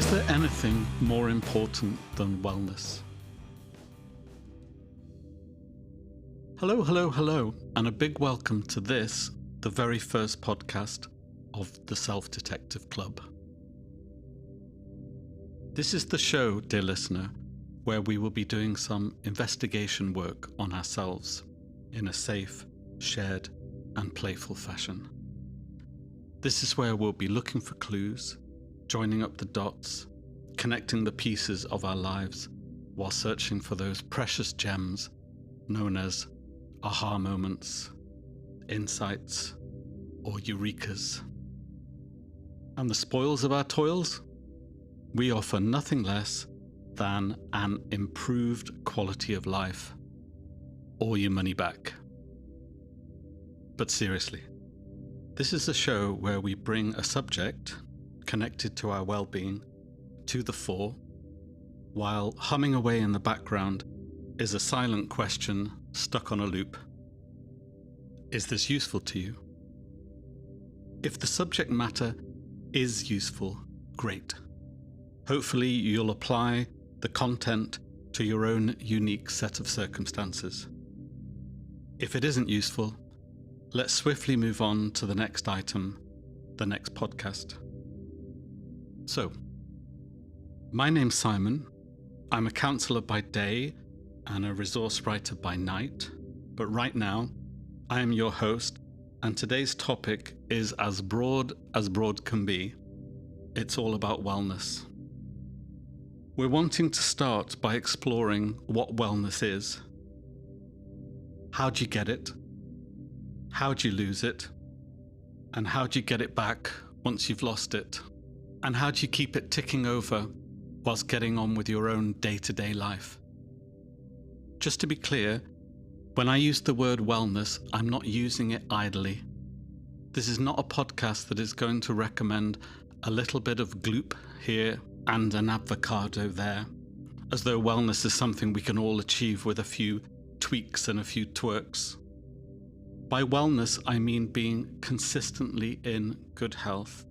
Is there anything more important than wellness? Hello, and a big welcome to this, the very first podcast of the Self-Detective Club. This is the show, dear listener, where we will be doing some investigation work on ourselves in a safe, shared, and playful fashion. This is where we'll be looking for clues, joining up the dots, connecting the pieces of our lives while searching for those precious gems known as aha moments, insights, or eurekas. And the spoils of our toils? We offer nothing less than an improved quality of life, or your money back. But seriously, this is a show where we bring a subject connected to our well-being to the fore, while humming away in the background is a silent question stuck on a loop. Is this useful to you? If the subject matter is useful, great. Hopefully you'll apply the content to your own unique set of circumstances. If it isn't useful, let's swiftly move on to the next item, the next podcast. So, my name's Simon. I'm a counsellor by day and a resource writer by night, but right now I am your host, and today's topic is as broad can be. It's all about wellness. We're wanting to start by exploring what wellness is. How do you get it? How do you lose it? And how do you get it back once you've lost it? And how do you keep it ticking over whilst getting on with your own day-to-day life? Just to be clear, when I use the word wellness, I'm not using it idly. This is not a podcast that is going to recommend a little bit of gloop here and an avocado there, as though wellness is something we can all achieve with a few tweaks and a few twerks. By wellness, I mean being consistently in good health,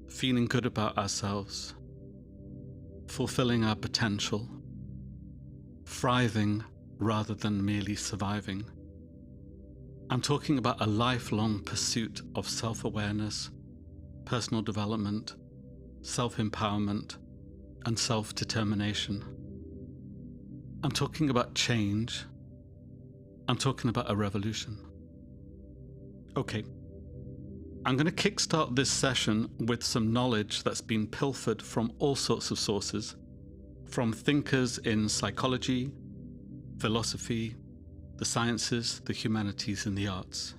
feeling good about ourselves, fulfilling our potential, thriving rather than merely surviving. I'm talking about a lifelong pursuit of self-awareness, personal development, self-empowerment, and self-determination. I'm talking about change. I'm talking about a revolution. Okay. I'm going to kickstart this session with some knowledge that's been pilfered from all sorts of sources, from thinkers in psychology, philosophy, the sciences, the humanities, and the arts.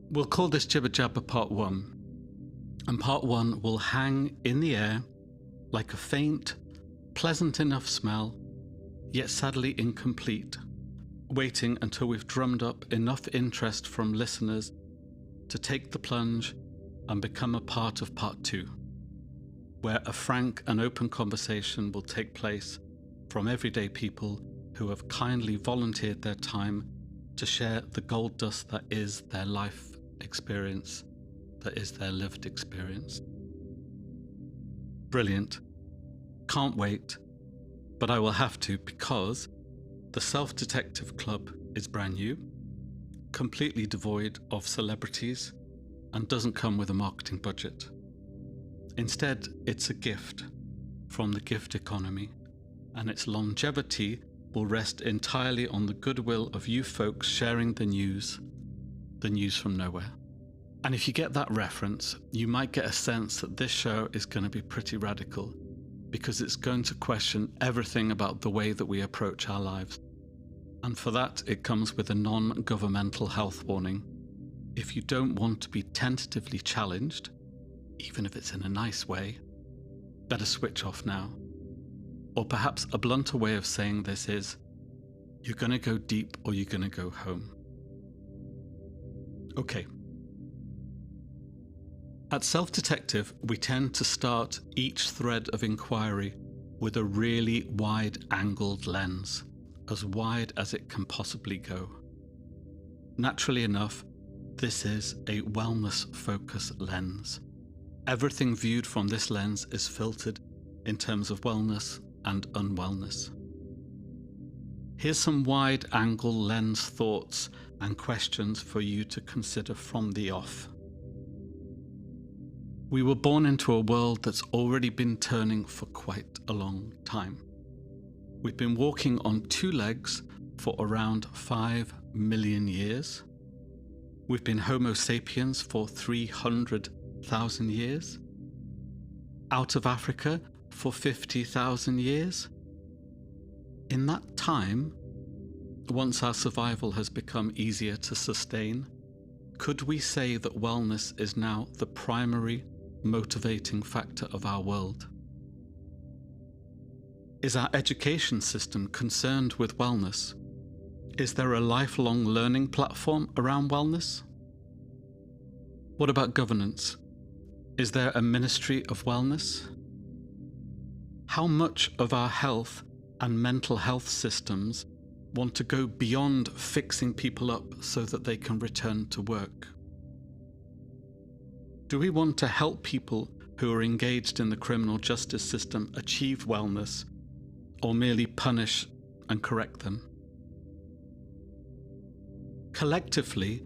We'll call this Jibber Jabber Part 1, and Part 1 will hang in the air like a faint, pleasant enough smell, yet sadly incomplete, waiting until we've drummed up enough interest from listeners to take the plunge and become a part of Part 2, where a frank and open conversation will take place from everyday people who have kindly volunteered their time to share the gold dust that is their life experience, that is their lived experience. Brilliant. Can't wait, but I will have to, because the Self-Detective Club is brand new, completely devoid of celebrities, and doesn't come with a marketing budget. Instead, it's a gift from the gift economy, and its longevity will rest entirely on the goodwill of you folks sharing the news from nowhere. And if you get that reference, you might get a sense that this show is going to be pretty radical, because it's going to question everything about the way that we approach our lives. And for that, it comes with a non-governmental health warning. If you don't want to be tentatively challenged, even if it's in a nice way, better switch off now. Or perhaps a blunter way of saying this is, you're going to go deep or you're going to go home. Okay. At Self-Detective, we tend to start each thread of inquiry with a really wide-angled lens, as wide as it can possibly go. Naturally enough, this is a wellness-focused lens, Everything viewed from this lens is filtered in terms of wellness and unwellness. Here's some wide-angle lens thoughts and questions for you to consider from the off. We were born into a world that's already been turning for quite a long time. We've been walking on two legs for around 5 million years. We've been Homo sapiens for 300,000 years. Out of Africa for 50,000 years. In that time, once our survival has become easier to sustain, could we say that wellness is now the primary motivating factor of our world? Is our education system concerned with wellness? Is there a lifelong learning platform around wellness? What about governance? Is there a ministry of wellness? How much of our health and mental health systems want to go beyond fixing people up so that they can return to work? Do we want to help people who are engaged in the criminal justice system achieve wellness, or merely punish and correct them? Collectively,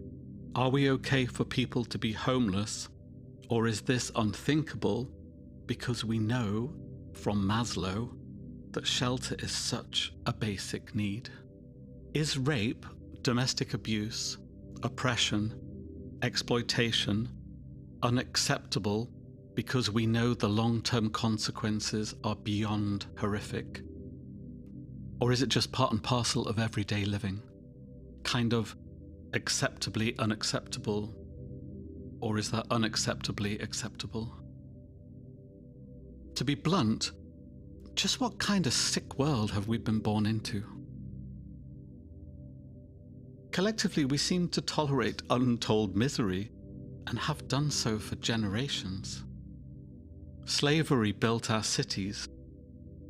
are we okay for people to be homeless, or is this unthinkable because we know from Maslow that shelter is such a basic need? Is rape, domestic abuse, oppression, exploitation unacceptable because we know the long-term consequences are beyond horrific? Or is it just part and parcel of everyday living? Kind of acceptably unacceptable? Or is that unacceptably acceptable? To be blunt, just what kind of sick world have we been born into? Collectively, we seem to tolerate untold misery and have done so for generations. Slavery built our cities.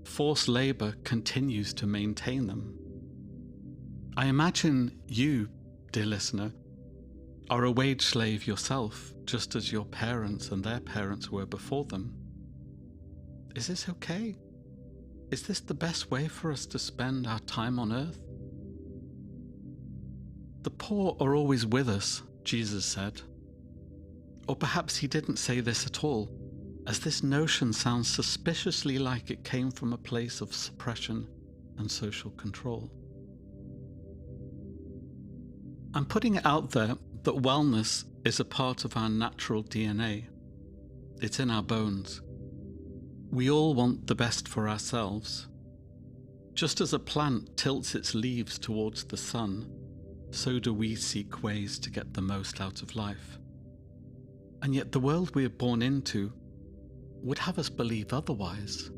Forced labor continues to maintain them. I imagine you, dear listener, are a wage slave yourself, just as your parents and their parents were before them. Is this okay? Is this the best way for us to spend our time on earth? The poor are always with us, Jesus said. Or perhaps he didn't say this at all, as this notion sounds suspiciously like it came from a place of suppression and social control. I'm putting it out there that wellness is a part of our natural DNA. It's in our bones. We all want the best for ourselves. Just as a plant tilts its leaves towards the sun, so do we seek ways to get the most out of life. And yet the world we are born into would have us believe otherwise.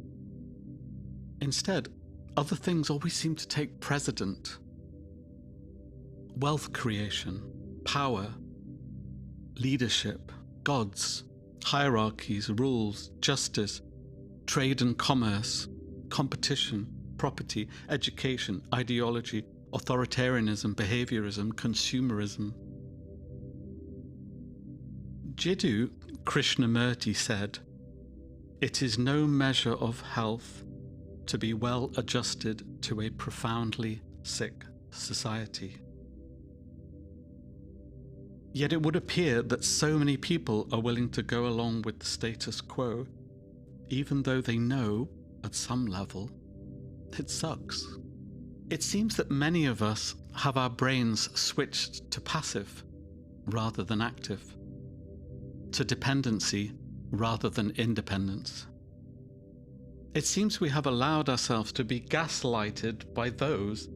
Instead, other things always seem to take precedent. Wealth creation, power, leadership, gods, hierarchies, rules, justice, trade and commerce, competition, property, education, ideology, authoritarianism, behaviorism, consumerism. Jiddu Krishnamurti said, "It is no measure of health to be well adjusted to a profoundly sick society." Yet it would appear that so many people are willing to go along with the status quo, even though they know, at some level, it sucks. It seems that many of us have our brains switched to passive rather than active, to dependency rather than independence. It seems we have allowed ourselves to be gaslighted by those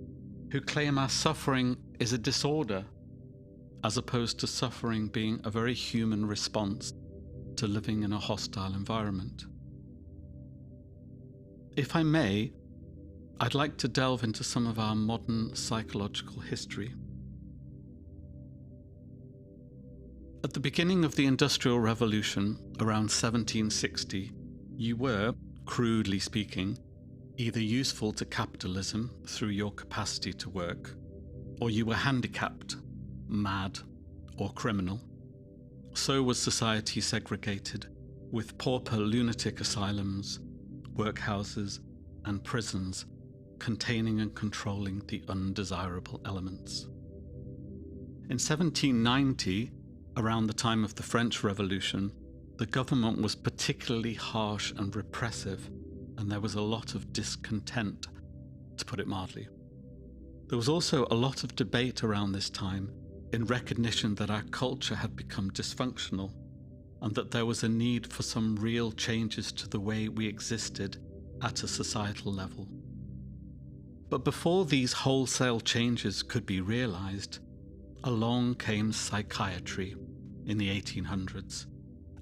who claim our suffering is a disorder, as opposed to suffering being a very human response to living in a hostile environment. If I may, I'd like to delve into some of our modern psychological history. At the beginning of the Industrial Revolution, around 1760, you were, crudely speaking, either useful to capitalism through your capacity to work, or you were handicapped, mad, or criminal. So was society segregated, with pauper lunatic asylums, workhouses, and prisons containing and controlling the undesirable elements. In 1790, around the time of the French Revolution, the government was particularly harsh and repressive, and there was a lot of discontent, to put it mildly. There was also a lot of debate around this time in recognition that our culture had become dysfunctional and that there was a need for some real changes to the way we existed at a societal level. But before these wholesale changes could be realized, along came psychiatry in the 1800s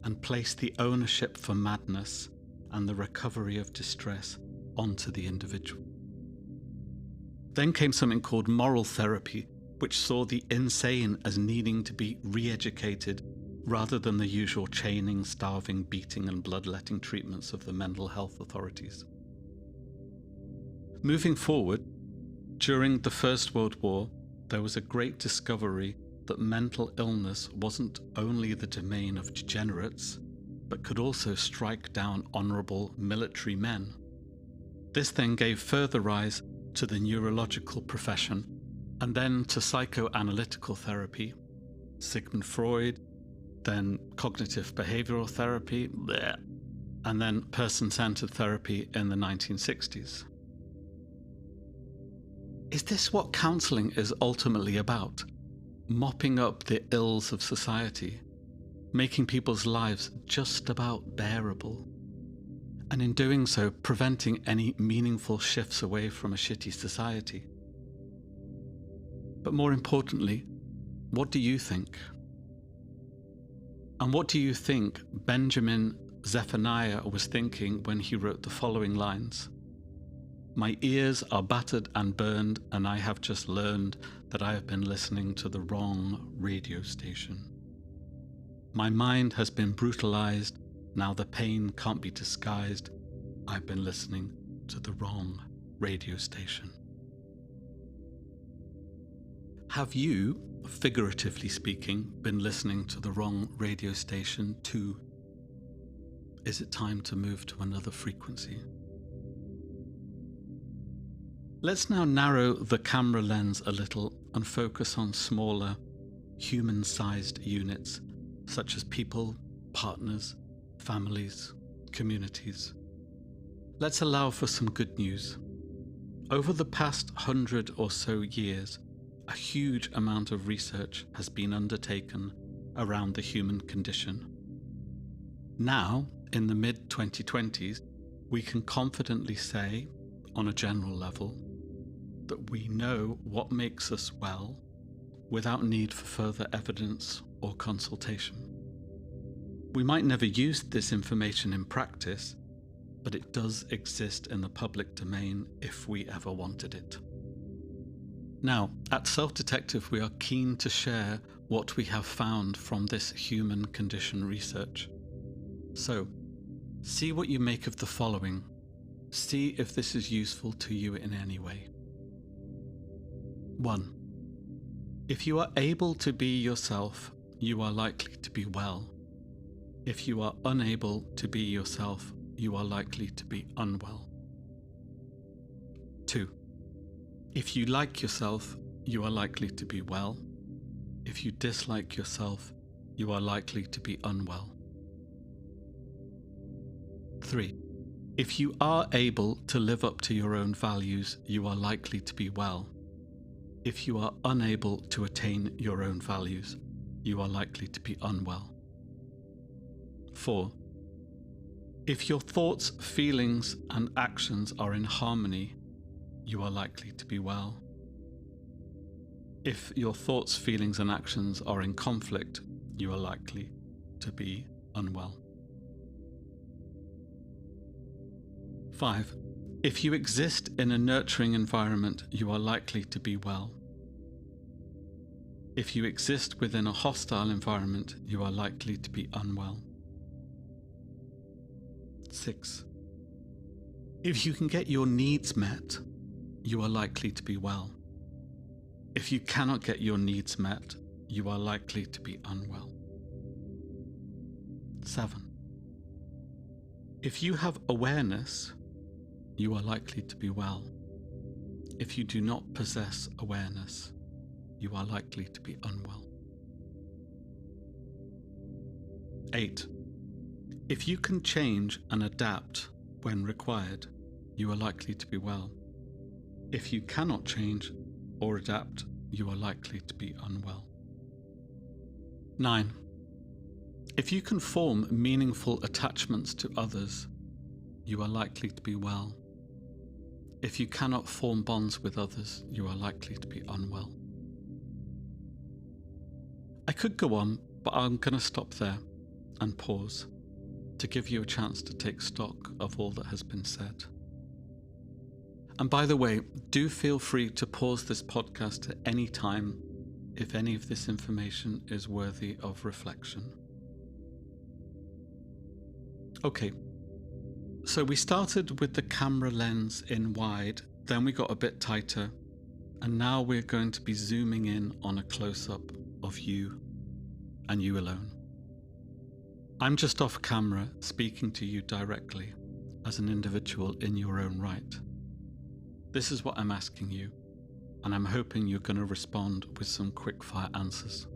and placed the ownership for madness and the recovery of distress onto the individual. Then came something called moral therapy, which saw the insane as needing to be re-educated rather than the usual chaining, starving, beating and bloodletting treatments of the mental health authorities. Moving forward, during the First World War, there was a great discovery that mental illness wasn't only the domain of degenerates, but could also strike down honourable military men. This then gave further rise to the neurological profession, and then to psychoanalytical therapy, Sigmund Freud, then cognitive behavioural therapy, and then person-centred therapy in the 1960s. Is this what counselling is ultimately about? Mopping up the ills of society, making people's lives just about bearable, and in doing so, preventing any meaningful shifts away from a shitty society? But more importantly, what do you think? And what do you think Benjamin Zephaniah was thinking when he wrote the following lines? "My ears are battered and burned, and I have just learned that I have been listening to the wrong radio station. My mind has been brutalized, now the pain can't be disguised. I've been listening to the wrong radio station." Have you, figuratively speaking, been listening to the wrong radio station too? Is it time to move to another frequency? Let's now narrow the camera lens a little and focus on smaller, human-sized units, such as people, partners, families, communities. Let's allow for some good news. Over the past 100 or so years, a huge amount of research has been undertaken around the human condition. Now, in the mid-2020s, we can confidently say, on a general level, that we know what makes us well without need for further evidence or consultation. We might never use this information in practice, but it does exist in the public domain if we ever wanted it. Now, at Self-Detective, we are keen to share what we have found from this human condition research. So, see what you make of the following. See if this is useful to you in any way. 1. If you are able to be yourself, you are likely to be well. If you are unable to be yourself, you are likely to be unwell. 2. If you like yourself, you are likely to be well. If you dislike yourself, you are likely to be unwell. 3. If you are able to live up to your own values, you are likely to be well. If you are unable to attain your own values, you are likely to be unwell. 4. If your thoughts, feelings, and actions are in harmony, you are likely to be well. If your thoughts, feelings, and actions are in conflict, you are likely to be unwell. 5. If you exist in a nurturing environment, you are likely to be well. If you exist within a hostile environment, you are likely to be unwell. 6. If you can get your needs met, you are likely to be well. If you cannot get your needs met, you are likely to be unwell. 7. If you have awareness, you are likely to be well. If you do not possess awareness, you are likely to be unwell. 8. If you can change and adapt when required, you are likely to be well. If you cannot change or adapt, you are likely to be unwell. 9. If you can form meaningful attachments to others, you are likely to be well. If you cannot form bonds with others, you are likely to be unwell. I could go on, but I'm going to stop there and pause to give you a chance to take stock of all that has been said. And by the way, do feel free to pause this podcast at any time if any of this information is worthy of reflection. Okay, so we started with the camera lens in wide, then we got a bit tighter, and now we're going to be zooming in on a close-up of you and you alone. I'm just off camera speaking to you directly as an individual in your own right. This is what I'm asking you, and I'm hoping you're going to respond with some quick-fire answers.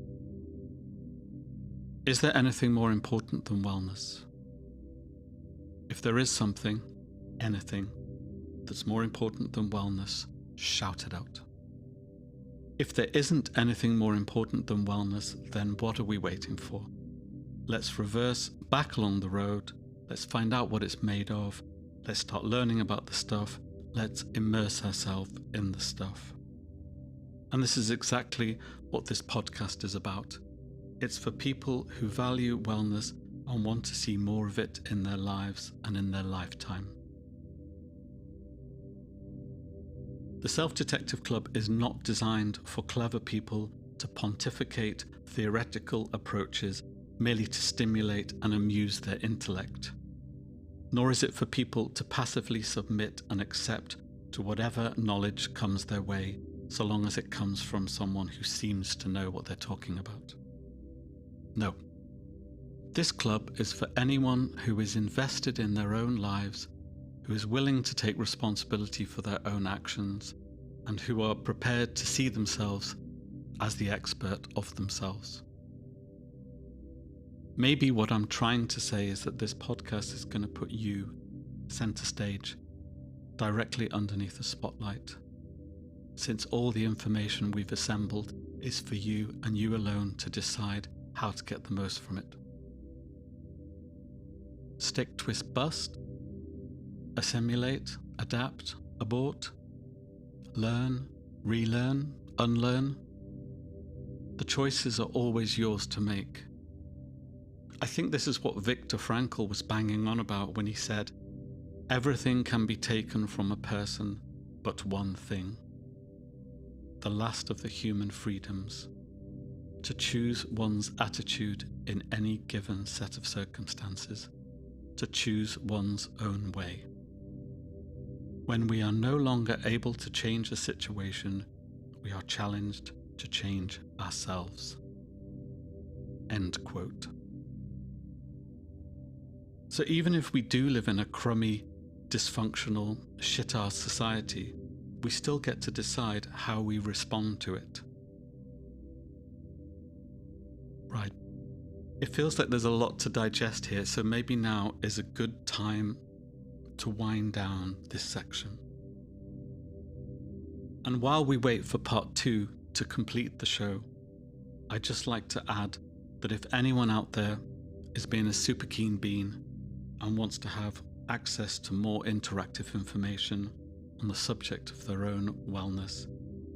Is there anything more important than wellness? If there is something, anything, that's more important than wellness, shout it out. If there isn't anything more important than wellness, then what are we waiting for? Let's reverse back along the road. Let's find out what it's made of. Let's start learning about the stuff. Let's immerse ourselves in the stuff. And this is exactly what this podcast is about. It's for people who value wellness and want to see more of it in their lives and in their lifetime. The Self-Detective Club is not designed for clever people to pontificate theoretical approaches merely to stimulate and amuse their intellect. Nor is it for people to passively submit and accept to whatever knowledge comes their way, so long as it comes from someone who seems to know what they're talking about. No. This club is for anyone who is invested in their own lives, who is willing to take responsibility for their own actions, and who are prepared to see themselves as the expert of themselves. Maybe what I'm trying to say is that this podcast is going to put you center stage, directly underneath the spotlight, since all the information we've assembled is for you and you alone to decide how to get the most from it. Stick, twist, bust, assimilate, adapt, abort, learn, relearn, unlearn. The choices are always yours to make. I think this is what Viktor Frankl was banging on about when he said, "Everything can be taken from a person but one thing, the last of the human freedoms, to choose one's attitude in any given set of circumstances, to choose one's own way. When we are no longer able to change a situation, we are challenged to change ourselves." End quote. So even if we do live in a crummy, dysfunctional, shit-ass society, we still get to decide how we respond to it. Right. It feels like there's a lot to digest here, so maybe now is a good time to wind down this section. And while we wait for part 2 to complete the show, I'd just like to add that if anyone out there is being a super keen bean and wants to have access to more interactive information on the subject of their own wellness,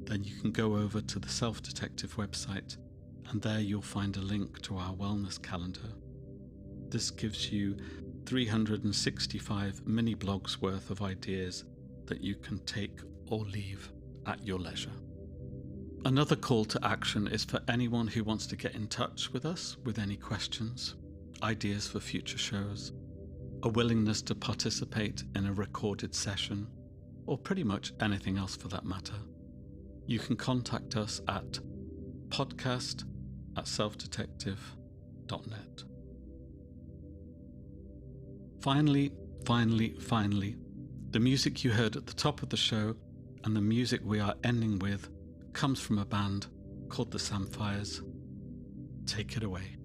then you can go over to the Self-Detective website, and there you'll find a link to our wellness calendar. This gives you 365 mini blogs worth of ideas that you can take or leave at your leisure. Another call to action is for anyone who wants to get in touch with us with any questions, ideas for future shows, a willingness to participate in a recorded session, or pretty much anything else for that matter. You can contact us at podcast@selfdetective.net. Finally, Finally, the music you heard at the top of the show and the music we are ending with comes from a band called the Samphires. Take it away.